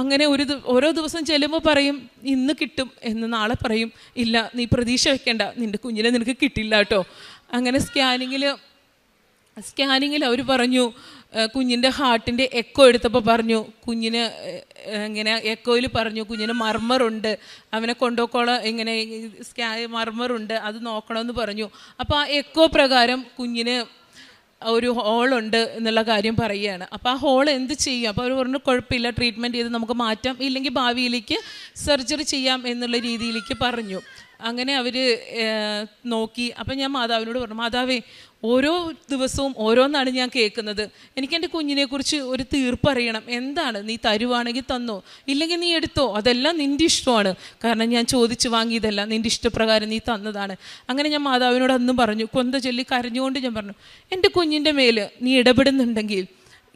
അങ്ങനെ ഓരോ ദിവസം ചെല്ലുമ്പോൾ പറയും, ഇന്ന് കിട്ടും എന്ന്, നാളെ പറയും, ഇല്ല നീ പ്രതീക്ഷ വെക്കേണ്ട, നിൻ്റെ കുഞ്ഞിനെ നിനക്ക് കിട്ടില്ല കേട്ടോ. അങ്ങനെ സ്കാനിങ്ങിൽ അവർ പറഞ്ഞു, കുഞ്ഞിൻ്റെ ഹാർട്ടിൻ്റെ എക്കോ എടുത്തപ്പോൾ പറഞ്ഞു, കുഞ്ഞിന് ഇങ്ങനെ എക്കോയിൽ പറഞ്ഞു കുഞ്ഞിന് മർമ്മറുണ്ട്, അവനെ കൊണ്ടുപോക്കോളം ഇങ്ങനെ മർമ്മറുണ്ട്, അത് നോക്കണമെന്ന് പറഞ്ഞു. അപ്പോൾ ആ എക്കോ പ്രകാരം കുഞ്ഞിന് ഒരു ഹോളുണ്ട് എന്നുള്ള കാര്യം പറയുകയാണ്. അപ്പോൾ ആ ഹോൾ എന്ത് ചെയ്യും? അപ്പോൾ അവർ പറഞ്ഞു, കുഴപ്പമില്ല, ട്രീറ്റ്മെൻറ്റ് ചെയ്ത് നമുക്ക് മാറ്റാം, ഇല്ലെങ്കിൽ ഭാവിയിലേക്ക് സർജറി ചെയ്യാം എന്നുള്ള രീതിയിലേക്ക് പറഞ്ഞു. അങ്ങനെ അവർ നോക്കി. അപ്പം ഞാൻ മാതാവിനോട് പറഞ്ഞു, മാതാവേ, ഓരോ ദിവസവും ഓരോന്നാണ് ഞാൻ കേൾക്കുന്നത്, എനിക്ക് എൻ്റെ കുഞ്ഞിനെക്കുറിച്ച് ഒരു തീർപ്പറിയണം. എന്താണ്, നീ തരുവാണെങ്കിൽ തന്നോ, ഇല്ലെങ്കിൽ നീ എടുത്തോ, അതെല്ലാം നിൻ്റെ ഇഷ്ടമാണ്, കാരണം ഞാൻ ചോദിച്ചു വാങ്ങിയതല്ല, നിൻ്റെ ഇഷ്ടപ്രകാരം നീ തന്നതാണ്. അങ്ങനെ ഞാൻ മാതാവിനോട് അന്നും പറഞ്ഞു, കൊന്ത ചൊല്ലി കരഞ്ഞുകൊണ്ട് ഞാൻ പറഞ്ഞു, എൻ്റെ കുഞ്ഞിൻ്റെ മേൽ നീ ഇടപെടുന്നുണ്ടെങ്കിൽ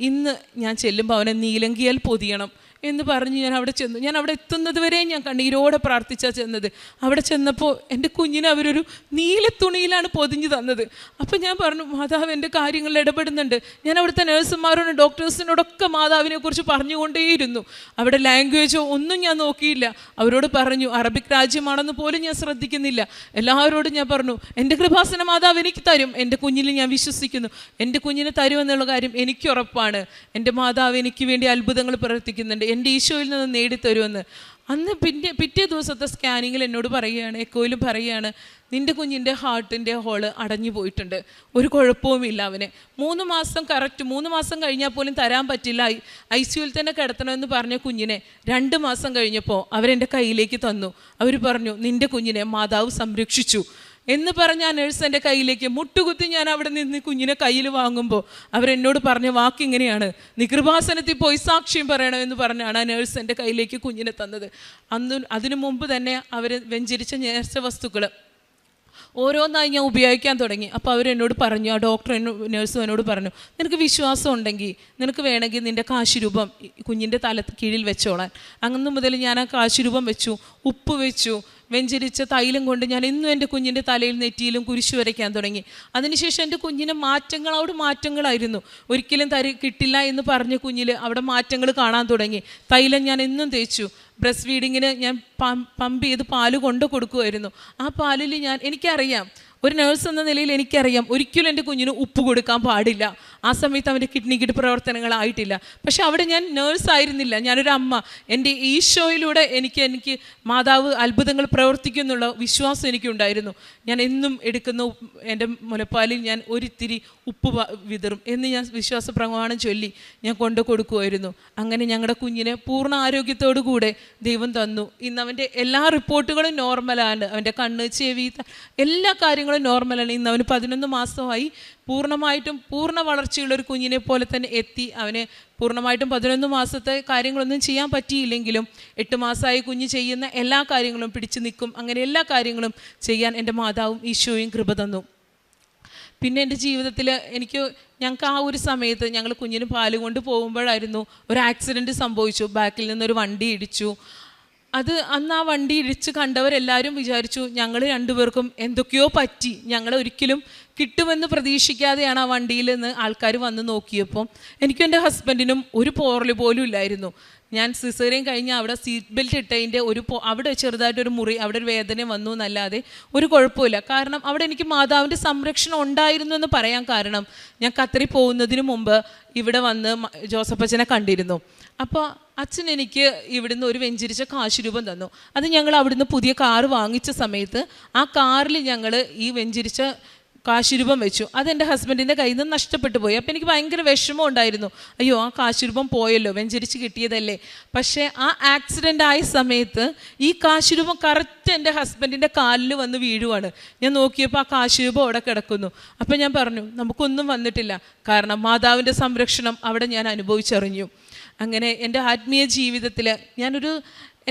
ഇന്ന് ഞാൻ ചെല്ലുമ്പോൾ അവനെ നീലങ്കിയാൽ പൊതിയണം എന്ന് പറഞ്ഞ് ഞാൻ അവിടെ ചെന്നു. ഞാൻ അവിടെ എത്തുന്നത് വരെ ഞാൻ കണ്ണീരോടെ പ്രാർത്ഥിച്ചാണ് ചെന്നത്. അവിടെ ചെന്നപ്പോൾ എൻ്റെ കുഞ്ഞിനെ അവരൊരു നീല തുണിയിലാണ് പൊതിഞ്ഞ് തന്നത്. അപ്പം ഞാൻ പറഞ്ഞു, മാതാവ് എൻ്റെ കാര്യങ്ങളിൽ ഇടപെടുന്നുണ്ട്. ഞാൻ അവിടുത്തെ നഴ്സുമാരോടും ഡോക്ടേഴ്സിനോടൊക്കെ മാതാവിനെക്കുറിച്ച് പറഞ്ഞുകൊണ്ടേയിരുന്നു. അവിടെ ലാംഗ്വേജോ ഒന്നും ഞാൻ നോക്കിയില്ല. അവരോട് പറഞ്ഞു, അറബിക് രാജ്യമാണെന്ന് പോലും ഞാൻ ശ്രദ്ധിക്കുന്നില്ല. എല്ലാവരോടും ഞാൻ പറഞ്ഞു, എൻ്റെ കൃപാസന മാതാവ് എനിക്ക് തരും, എൻ്റെ കുഞ്ഞിൽ ഞാൻ വിശ്വസിക്കുന്നു, എൻ്റെ കുഞ്ഞിനെ തരുമെന്നുള്ള കാര്യം എനിക്ക് ഉറപ്പാണ്. എൻ്റെ മാതാവ് എനിക്ക് വേണ്ടി അത്ഭുതങ്ങൾ പ്രവർത്തിക്കുന്നുണ്ട്, എൻ്റെ ഈശോയിൽ നിന്ന് നേടിത്തരുമെന്ന്. അന്ന് പിറ്റേ ദിവസത്തെ സ്കാനിങ്ങിൽ എന്നോട് പറയുകയാണ്, എക്കോയിലും പറയുകയാണ്, നിൻ്റെ കുഞ്ഞിൻ്റെ ഹാർട്ടിൻ്റെ ഹോള് അടഞ്ഞു പോയിട്ടുണ്ട്, ഒരു കുഴപ്പവുമില്ല. അവന് 3 മാസം കറക്റ്റ് 3 മാസം കഴിഞ്ഞാൽ പോലും തരാൻ പറ്റില്ല, ICUവിൽ തന്നെ കിടത്തണമെന്ന് പറഞ്ഞ കുഞ്ഞിനെ 2 മാസം കഴിഞ്ഞപ്പോൾ അവരെൻ്റെ കയ്യിലേക്ക് തന്നു. അവർ പറഞ്ഞു, നിൻ്റെ കുഞ്ഞിനെ മാതാവ് സംരക്ഷിച്ചു എന്ന് പറഞ്ഞ ആ നഴ്സ് എൻ്റെ കയ്യിലേക്ക് മുട്ടുകുത്തി ഞാൻ അവിടെ നിന്ന് കുഞ്ഞിനെ കയ്യിൽ വാങ്ങുമ്പോൾ അവരെന്നോട് പറഞ്ഞ വാക്കിങ്ങനെയാണ്, നീ കൃപാസനത്തിൽ പോയി സാക്ഷ്യം പറയണമെന്ന് പറഞ്ഞാണ് ആ നഴ്സ് എൻ്റെ കയ്യിലേക്ക് കുഞ്ഞിനെ തന്നത്. അതിനു മുമ്പ് തന്നെ അവർ വെഞ്ചരിച്ച നേർച്ച വസ്തുക്കൾ ഓരോന്നായി ഞാൻ ഉപയോഗിക്കാൻ തുടങ്ങി. അപ്പോൾ അവരെന്നോട് പറഞ്ഞു, ആ ഡോക്ടർ നഴ്സും എന്നോട് പറഞ്ഞു, നിനക്ക് വിശ്വാസം ഉണ്ടെങ്കിൽ നിനക്ക് വേണമെങ്കിൽ നിൻ്റെ കാശുരൂപം കുഞ്ഞിൻ്റെ തല കീഴിൽ വെച്ചോളാൻ. അന്ന് മുതൽ ഞാൻ ആ കാശുരൂപം വെച്ചു, ഉപ്പ് വെച്ചു, വെഞ്ചരിച്ച തൈലം കൊണ്ട് ഞാൻ ഇന്നും എൻ്റെ കുഞ്ഞിൻ്റെ തലയിൽ നെറ്റിയിലും കുരിശു വരയ്ക്കാൻ തുടങ്ങി. അതിനുശേഷം എൻ്റെ കുഞ്ഞിന് മാറ്റങ്ങളായിരുന്നു. ഒരിക്കലും കിട്ടില്ല എന്ന് പറഞ്ഞ കുഞ്ഞിൽ അവിടെ മാറ്റങ്ങൾ കാണാൻ തുടങ്ങി. തൈലം ഞാൻ എന്നും തേച്ചു. ബ്രസ്റ്റ് ഫീഡിങ്ങിന് ഞാൻ പമ്പ് ചെയ്ത് പാല് കൊണ്ട് കൊടുക്കുമായിരുന്നു. ആ പാലിൽ എനിക്കറിയാം, ഒരു നേഴ്സ് എന്ന നിലയിൽ എനിക്കറിയാം, ഒരിക്കലും എൻ്റെ കുഞ്ഞിന് ഉപ്പ് കൊടുക്കാൻ പാടില്ല. ആ സമയത്ത് അവൻ്റെ കിഡ്നിക്കിട്ട് പ്രവർത്തനങ്ങളായിട്ടില്ല. പക്ഷെ അവിടെ ഞാൻ നേഴ്സായിരുന്നില്ല, ഞാനൊരു അമ്മ. എൻ്റെ ഈശോയിലൂടെ എനിക്ക് മാതാവ് അത്ഭുതങ്ങൾ പ്രവർത്തിക്കുന്നുള്ള വിശ്വാസം എനിക്കുണ്ടായിരുന്നു. ഞാൻ എന്നും എടുക്കുന്ന എൻ്റെ മുലപ്പാലിൽ ഞാൻ ഒരിത്തിരി ഉപ്പ് വിതറും എന്ന് ഞാൻ വിശ്വാസ പ്രമാണം ചൊല്ലി ഞാൻ കൊണ്ടു കൊടുക്കുമായിരുന്നു. അങ്ങനെ ഞങ്ങളുടെ കുഞ്ഞിനെ പൂർണ്ണ ആരോഗ്യത്തോടു കൂടെ ദൈവം തന്നു. ഇന്ന് അവൻ്റെ എല്ലാ റിപ്പോർട്ടുകളും നോർമലാണ്. അവൻ്റെ കണ്ണ്, ചെവി, എല്ലാ കാര്യങ്ങളും നോർമലാണ്. ഇന്ന് അവന് 11 മാസമായി. പൂർണ്ണമായിട്ടും പൂർണ്ണ വളർച്ചയുള്ളൊരു കുഞ്ഞിനെ പോലെ തന്നെ എത്തി. അവന് പൂർണ്ണമായിട്ടും 11 മാസത്തെ കാര്യങ്ങളൊന്നും ചെയ്യാൻ പറ്റിയില്ലെങ്കിലും 8 മാസമായി കുഞ്ഞ് ചെയ്യുന്ന എല്ലാ കാര്യങ്ങളും പിടിച്ചു നിൽക്കും. അങ്ങനെ എല്ലാ കാര്യങ്ങളും ചെയ്യാൻ എൻ്റെ മാതാവും ഈശോയും കൃപ തന്നു. പിന്നെ എൻ്റെ ജീവിതത്തിൽ ഞങ്ങൾക്ക് ആ ഒരു സമയത്ത് ഞങ്ങൾ കുഞ്ഞിന് പാല് കൊണ്ട് പോകുമ്പോഴായിരുന്നു ഒരു ആക്സിഡൻറ്റ് സംഭവിച്ചു. ബാക്കിൽ നിന്നൊരു വണ്ടി ഇടിച്ചു. അന്ന് ആ വണ്ടി ഇടിച്ച് കണ്ടവരെല്ലാവരും വിചാരിച്ചു ഞങ്ങൾ രണ്ടുപേർക്കും എന്തൊക്കെയോ പറ്റി. ഞങ്ങൾ ഒരിക്കലും കിട്ടുമെന്ന് പ്രതീക്ഷിക്കാതെയാണ് ആ വണ്ടിയിൽ നിന്ന് ആൾക്കാർ വന്ന് നോക്കിയപ്പോൾ എനിക്കും എൻ്റെ ഹസ്ബൻഡിനും ഒരു പോറൽ പോലും ഇല്ലായിരുന്നു. ഞാൻ സിസേറിയൻ കഴിഞ്ഞ് അവിടെ സീറ്റ് ബെൽറ്റ് ഇട്ടതിൻ്റെ അവിടെ ചെറുതായിട്ടൊരു മുറി, അവിടെ ഒരു വേദന വന്നു എന്നല്ലാതെ ഒരു കുഴപ്പമില്ല. കാരണം അവിടെ എനിക്ക് മാതാവിൻ്റെ സംരക്ഷണം ഉണ്ടായിരുന്നു എന്ന് പറയാൻ കാരണം ഞാൻ ഖത്തറിൽ പോകുന്നതിന് മുമ്പ് ഇവിടെ വന്ന് ജോസഫച്ചനെ കണ്ടിരുന്നു. അപ്പോൾ അച്ഛൻ എനിക്ക് ഇവിടുന്ന് ഒരു വെഞ്ചരിച്ച കാശ് രൂപം തന്നു. അത് ഞങ്ങൾ അവിടുന്ന് പുതിയ കാറ് വാങ്ങിച്ച സമയത്ത് ആ കാറിൽ ഞങ്ങൾ ഈ വെഞ്ചരിച്ച കാശുരൂപം വെച്ചു. അതെൻ്റെ ഹസ്ബൻഡിൻ്റെ കയ്യിൽ നിന്ന് നഷ്ടപ്പെട്ടു പോയി. അപ്പോൾ എനിക്ക് ഭയങ്കര വിഷമം ഉണ്ടായിരുന്നു. അയ്യോ, ആ കാശുരൂപം പോയല്ലോ, വെഞ്ചരിച്ച് കിട്ടിയതല്ലേ. പക്ഷേ ആ ആക്സിഡൻ്റ് ആയ സമയത്ത് ഈ കാശുരൂപം കറക്റ്റ് എൻ്റെ ഹസ്ബൻഡിൻ്റെ കാലിൽ വന്ന് വീഴുവാണ്. ഞാൻ നോക്കിയപ്പോൾ ആ കാശുരൂപം അവിടെ കിടക്കുന്നു. അപ്പോൾ ഞാൻ പറഞ്ഞു നമുക്കൊന്നും വന്നിട്ടില്ല, കാരണം മാതാവിൻ്റെ സംരക്ഷണം അവിടെ ഞാൻ അനുഭവിച്ചറിഞ്ഞു. അങ്ങനെ എൻ്റെ ആത്മീയ ജീവിതത്തിൽ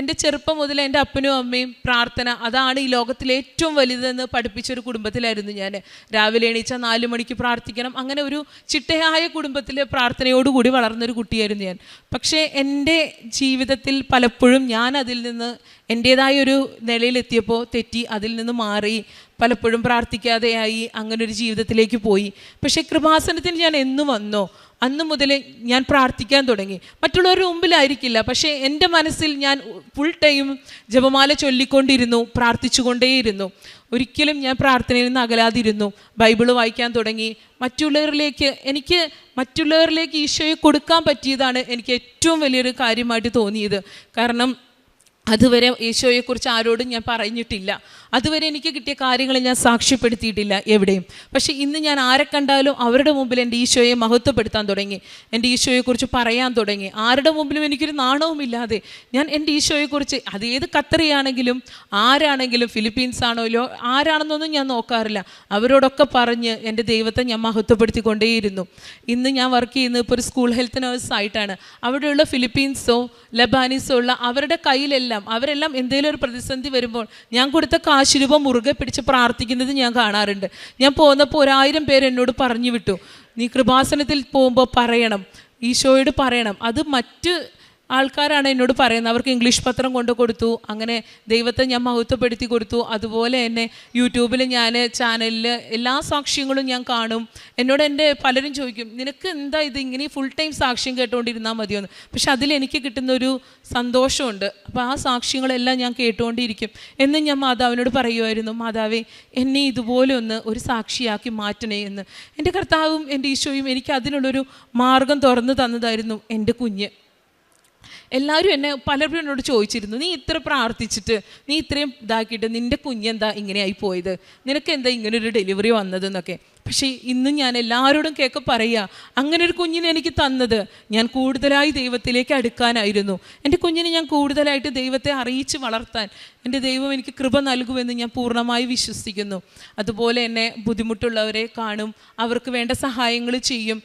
എൻ്റെ ചെറുപ്പം മുതൽ എൻ്റെ അപ്പനും അമ്മയും പ്രാർത്ഥന അതാണ് ഈ ലോകത്തിലെ ഏറ്റവും വലുതെന്ന് പഠിപ്പിച്ചൊരു കുടുംബത്തിലായിരുന്നു ഞാൻ. രാവിലെ എണീച്ചാൽ 4 മണിക്ക് പ്രാർത്ഥിക്കണം. അങ്ങനെ ഒരു ചിട്ടയായ കുടുംബത്തിൽ പ്രാർത്ഥനയോടുകൂടി വളർന്നൊരു കുട്ടിയായിരുന്നു ഞാൻ. പക്ഷേ എൻ്റെ ജീവിതത്തിൽ പലപ്പോഴും ഞാൻ അതിൽ നിന്ന് എൻ്റേതായൊരു നിലയിലെത്തിയപ്പോൾ തെറ്റി, അതിൽ നിന്ന് മാറി, പലപ്പോഴും പ്രാർത്ഥിക്കാതെയായി, അങ്ങനൊരു ജീവിതത്തിലേക്ക് പോയി. പക്ഷേ കൃപാസനത്തിന് ഞാൻ എന്ന് വന്നോ അന്ന് മുതൽ ഞാൻ പ്രാർത്ഥിക്കാൻ തുടങ്ങി. മറ്റുള്ളവരുടെ മുമ്പിലായിരിക്കില്ല, പക്ഷേ എൻ്റെ മനസ്സിൽ ഞാൻ ഫുൾ ടൈം ജപമാല ചൊല്ലിക്കൊണ്ടിരുന്നു, പ്രാർത്ഥിച്ചുകൊണ്ടേയിരുന്നു. ഒരിക്കലും ഞാൻ പ്രാർത്ഥനയിൽ നിന്ന് അകലാതിരുന്നു. ബൈബിള് വായിക്കാൻ തുടങ്ങി. എനിക്ക് മറ്റുള്ളവരിലേക്ക് ഈശോയെ കൊടുക്കാൻ പറ്റിയതാണ് എനിക്ക് ഏറ്റവും വലിയൊരു കാര്യമായിട്ട് തോന്നിയത്. കാരണം അതുവരെ ഈശോയെക്കുറിച്ച് ആരോടും ഞാൻ പറഞ്ഞിട്ടില്ല. അതുവരെ എനിക്ക് കിട്ടിയ കാര്യങ്ങൾ ഞാൻ സാക്ഷ്യപ്പെടുത്തിയിട്ടില്ല എവിടെയും. പക്ഷേ ഇന്ന് ഞാൻ ആരെ കണ്ടാലും അവരുടെ മുമ്പിൽ എൻ്റെ ഈശോയെ മഹത്വപ്പെടുത്താൻ തുടങ്ങി, എൻ്റെ ഈശോയെക്കുറിച്ച് പറയാൻ തുടങ്ങി. ആരുടെ മുമ്പിലും എനിക്കൊരു നാണവുമില്ലാതെ ഞാൻ എൻ്റെ ഈശോയെക്കുറിച്ച്, അത് ഏത് ഖത്തറിയാണെങ്കിലും ആരാണെങ്കിലും ഫിലിപ്പീൻസ് ആണല്ലോ ആരാണെന്നൊന്നും ഞാൻ നോക്കാറില്ല, അവരോടൊക്കെ പറഞ്ഞ് എൻ്റെ ദൈവത്തെ ഞാൻ മഹത്വപ്പെടുത്തിക്കൊണ്ടേയിരുന്നു. ഇന്ന് ഞാൻ വർക്ക് ചെയ്യുന്നത് ഇപ്പോൾ ഒരു സ്കൂൾ ഹെൽത്ത് നേഴ്സായിട്ടാണ്. അവിടെയുള്ള ഫിലിപ്പീൻസോ ലബാനീസോ ഉള്ള അവരുടെ അവരെല്ലാം എന്തെങ്കിലും ഒരു പ്രതിസന്ധി വരുമ്പോൾ ഞാൻ കൊടുത്ത കാശുരൂപം മുറുകെ പിടിച്ച് പ്രാർത്ഥിക്കുന്നത് ഞാൻ കാണാറുണ്ട്. ഞാൻ പോന്നപ്പോൾ 1000 പേര് എന്നോട് പറഞ്ഞു വിട്ടു, നീ കൃപാസനത്തിൽ പോകുമ്പോൾ പറയണം, ഈശോയോട് പറയണം. അത് മറ്റ് ആൾക്കാരാണ് എന്നോട് പറയുന്നത്. അവർക്ക് ഇംഗ്ലീഷ് പത്രം കൊണ്ട് കൊടുത്തു. അങ്ങനെ ദൈവത്തെ ഞാൻ മഹത്വപ്പെടുത്തി കൊടുത്തു. അതുപോലെ തന്നെ യൂട്യൂബിൽ ഞാൻ ചാനലിൽ എല്ലാ സാക്ഷ്യങ്ങളും ഞാൻ കാണും. എന്നോട് എൻ്റെ പലരും ചോദിക്കും, നിനക്ക് എന്താ ഇത് ഇങ്ങനെ ഫുൾ ടൈം സാക്ഷ്യം കേട്ടുകൊണ്ടിരുന്നാൽ മതിയോന്ന്. പക്ഷെ അതിലെനിക്ക് കിട്ടുന്നൊരു സന്തോഷമുണ്ട്. അപ്പോൾ ആ സാക്ഷ്യങ്ങളെല്ലാം ഞാൻ കേട്ടുകൊണ്ടിരിക്കും. എന്നും ഞാൻ മാതാവിനോട് പറയുമായിരുന്നു, മാതാവേ എന്നെ ഇതുപോലെ ഒരു സാക്ഷിയാക്കി മാറ്റണേ എന്ന്. എൻ്റെ കർത്താവും എൻ്റെ ഈശോയും എനിക്ക് അതിനുള്ളൊരു മാർഗം തുറന്നു തന്നതായിരുന്നു എൻ്റെ കുഞ്ഞ്. എല്ലാവരും പലരും എന്നോട് ചോദിച്ചിരുന്നു, നീ ഇത്ര പ്രാർത്ഥിച്ചിട്ട് നീ ഇത്രയും ഇതാക്കിയിട്ട് നിൻ്റെ കുഞ്ഞെന്താ ഇങ്ങനെയായി പോയത്, നിനക്ക് എന്താ ഇങ്ങനൊരു ഡെലിവറി വന്നതെന്നൊക്കെ. പക്ഷേ ഇന്നും ഞാൻ എല്ലാവരോടും പറയുക, അങ്ങനെ ഒരു കുഞ്ഞിനെ എനിക്ക് തന്നത് ഞാൻ കൂടുതലായി ദൈവത്തിലേക്ക് അടുക്കാനായിരുന്നു. എൻ്റെ കുഞ്ഞിനെ ഞാൻ കൂടുതലായിട്ട് ദൈവത്തെ അറിയിച്ച് വളർത്താൻ എൻ്റെ ദൈവം എനിക്ക് കൃപ നൽകുമെന്ന് ഞാൻ പൂർണ്ണമായി വിശ്വസിക്കുന്നു. അതുപോലെ തന്നെ ബുദ്ധിമുട്ടുള്ളവരെ കാണും, അവർക്ക് വേണ്ട സഹായങ്ങൾ ചെയ്യും,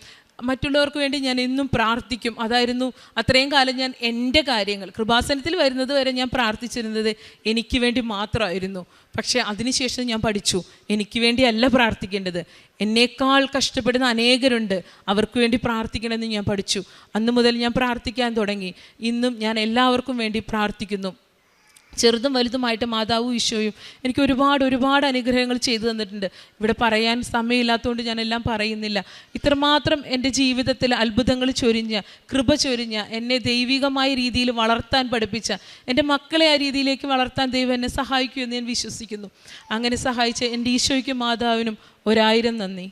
മറ്റുള്ളവർക്ക് വേണ്ടി ഞാൻ എന്നും പ്രാർത്ഥിക്കും. അതായിരുന്നു അത്രയും കാലം ഞാൻ എൻ്റെ കാര്യങ്ങൾ കൃപാസനത്തിൽ വരുന്നത് വരെ ഞാൻ പ്രാർത്ഥിച്ചിരുന്നത് എനിക്ക് വേണ്ടി മാത്രമായിരുന്നു. പക്ഷേ അതിനുശേഷം ഞാൻ പഠിച്ചു, എനിക്ക് വേണ്ടിയല്ല പ്രാർത്ഥിക്കേണ്ടത്, എന്നേക്കാൾ കഷ്ടപ്പെടുന്ന അനേകരുണ്ട്, അവർക്ക് വേണ്ടി പ്രാർത്ഥിക്കണമെന്ന് ഞാൻ പഠിച്ചു. അന്ന് മുതൽ ഞാൻ പ്രാർത്ഥിക്കാൻ തുടങ്ങി. ഇന്നും ഞാൻ എല്ലാവർക്കും വേണ്ടി പ്രാർത്ഥിക്കുന്നു. ചെറുതും വലുതുമായിട്ട് മാതാവും ഈശോയും എനിക്ക് ഒരുപാട് അനുഗ്രഹങ്ങൾ ചെയ്തു തന്നിട്ടുണ്ട്. ഇവിടെ പറയാൻ സമയമില്ലാത്തതുകൊണ്ട് ഞാനെല്ലാം പറയുന്നില്ല. ഇത്രമാത്രം എൻ്റെ ജീവിതത്തിൽ അത്ഭുതങ്ങൾ ചൊരിഞ്ഞ, കൃപ ചൊരിഞ്ഞ, എന്നെ ദൈവികമായ രീതിയിൽ വളർത്താൻ പഠിപ്പിച്ച, എൻ്റെ മക്കളെ ആ രീതിയിലേക്ക് വളർത്താൻ ദൈവം എന്നെ സഹായിക്കുമെന്ന് ഞാൻ വിശ്വസിക്കുന്നു. അങ്ങനെ സഹായിച്ച എൻ്റെ ഈശോയ്ക്കും മാതാവിനും 1000 നന്ദി.